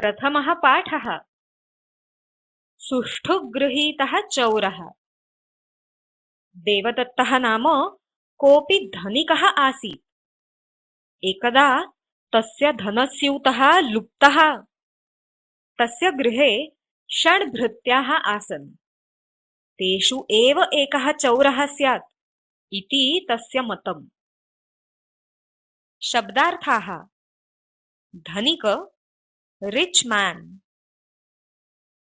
प्रथमः पाठः। सुष्ठुगृहीतः चौरः। देवदत्तः नाम कोऽपि धनिकः आसीत्। एकदा तस्य धनस्यूतः लुप्तः। तस्य गृहे षड्भृत्याः आसन्। तेषु एव एकः चौरः स्यात् इति तस्य मतम्। शब्दार्थाः: धनिक रिच मैन,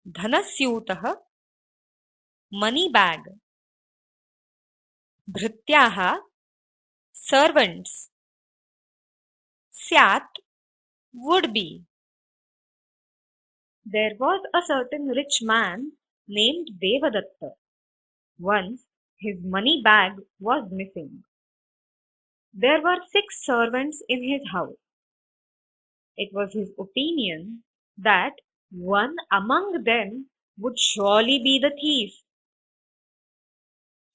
धनस्यूतः मनी बैग, भृत्याः सर्वेंट्स, स्यात् would be. There was a certain rich man named Devadatta. Once his money bag was missing. There were 6 servants in his house. It was his opinion that one among them would surely be the thief.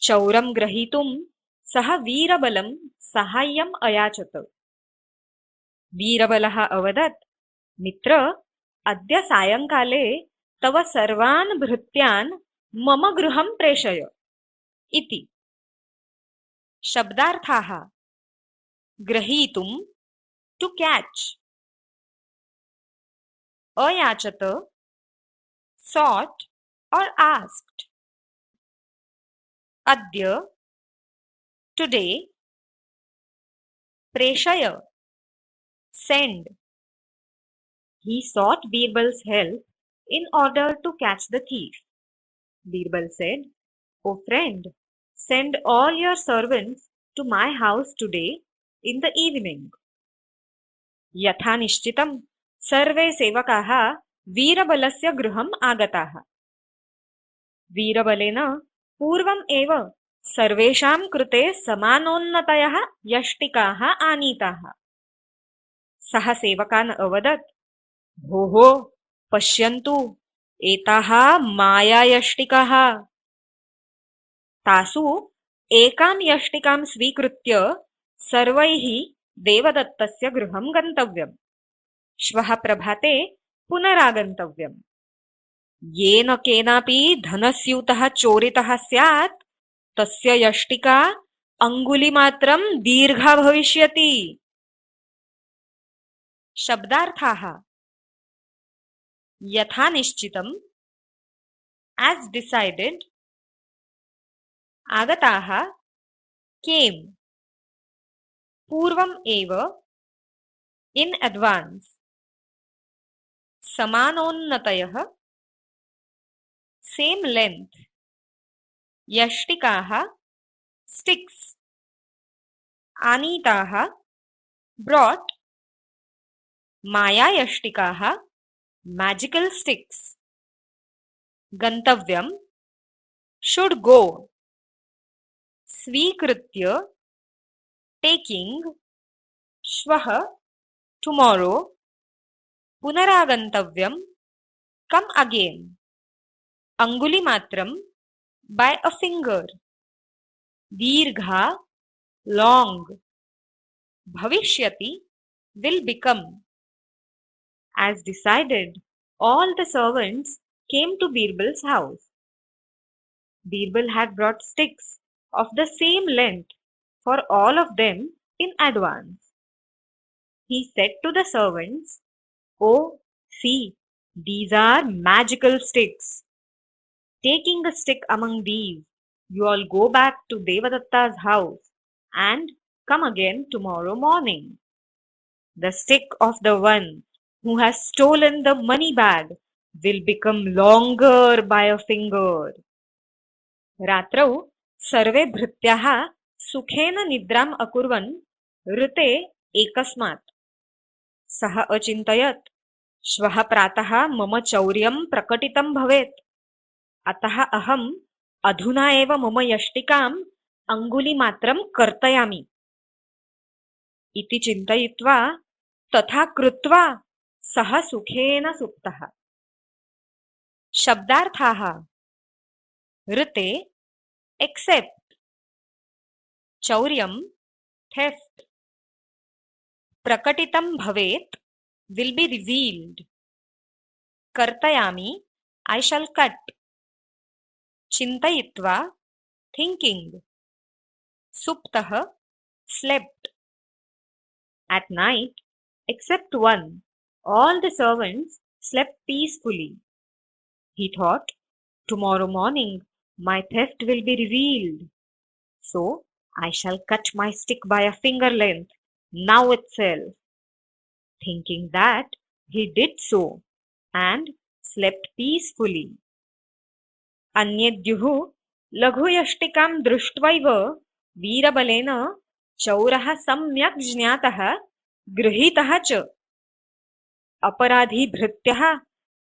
चौरं ग्रहीतुं सः वीरबलं साहाय्यम् अयाचत। वीरबलः अवदत्, मित्र, अद्य सायंकाले तव सर्वान् भृत्यान् मम गृहं प्रेषय इति। शब्दार्थाः: ग्रहीतुं टू कैच, अयाचत sought or asked, अद्य today, प्रेषय send. He sought Birbal's help in order to catch the thief. Birbal said, "O friend, send all your servants to my house today in the evening." यथा निश्चितं सर्वे सेवकाः वीरबलस्य गृहम् आगताः। वीरबलेन पूर्वम् एव सर्वेषां कृते समानोन्नतयः यष्टिकाः आनीताः। सः सेवकान् अवदत्, भोः पश्यन्तु, एताः मायायष्टिकाः। तासु एकां यष्टिकां स्वीकृत्य सर्वैः देवदत्तस्य गृहं गन्तव्यम्। श्वः प्रभाते पुनरागन्तव्यम्। येन केनापि धनस्यूतः चोरितः स्यात् तस्य यष्टिका अङ्गुलिमात्रं दीर्घा भविष्यति। शब्दार्थाः: यथा निश्चितम् as decided, आगताः came, पूर्वम् एव in advance, समानोन्नतयः same length, यष्टिकाः sticks, आनीताः brought, मायायष्टिकाः magical sticks, गन्तव्यम् should go, स्वीकृत्य taking, श्वः tomorrow, पुनरागन्तव्यम् come again, अङ्गुलिमात्रं by a finger, दीर्घा long, भविष्यति will become. As decided, all the servants came to Birbal's house. Birbal had brought sticks of the same length for all of them in advance. He said to the servants, "Oh, see, these are magical sticks. Taking a stick among these, you all go back to Devadatta's house and come again tomorrow morning. The stick of the one who has stolen the money bag will become longer by a finger." रात्रौ सर्वे भृत्याः सुखेन निद्राम् अकुर्वन् ऋते एकस्मात्। सः अचिन्तयत्, श्वः प्रातः मम चौर्यं प्रकटितं भवेत्, अतः अहम् अधुना एव मम यष्टिकाम् अङ्गुलिमात्रं कर्तयामि इति चिन्तयित्वा तथा कृत्वा सः सुखेन सुप्तः। शब्दार्थाः: ऋते एक्सेप्ट, चौर्यं थेफ्ट, प्रकटितं भवेत् will be revealed, Kartayami, I shall cut. Chintayitva, thinking. Suptah, slept. At night, except one, all the servants slept peacefully. He thought, tomorrow morning my theft will be revealed. So I shall cut my stick by a finger length, now itself. Thinking that, he did so, and slept peacefully. अन्यद्युः लघुयष्टिकां दृष्ट्वैव वीरबलेन चौरः सम्यक् ज्ञातः गृहीतः च। अपराधी भृत्यः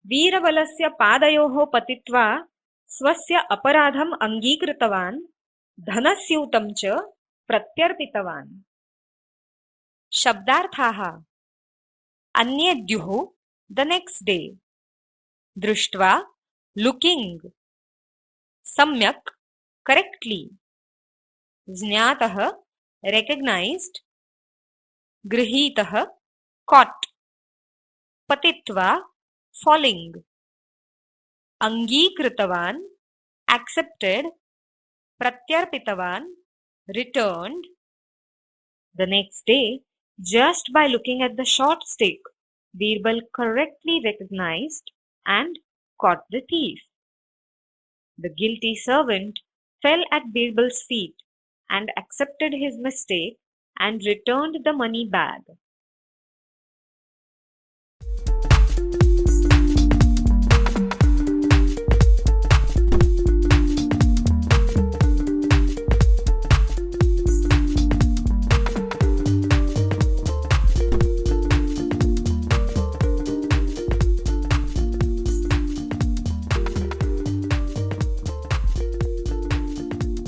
वीरबलस्य पादयोः पतित्वा स्वस्य अपराधम् अङ्गीकृतवान्, धनस्यूतं च प्रत्यर्पितवान्। शब्दार्थाः अन्यद्युः the next day, दृष्ट्वा looking, सम्यक् correctly, ज्ञातः recognized, गृहीतः caught, पतित्वा falling, अङ्गीकृतवान् accepted, प्रत्यर्पितवान् returned. The next day, just by looking at the short stick, Birbal correctly recognized and caught the thief. The guilty servant fell at Birbal's feet and accepted his mistake and returned the money bag.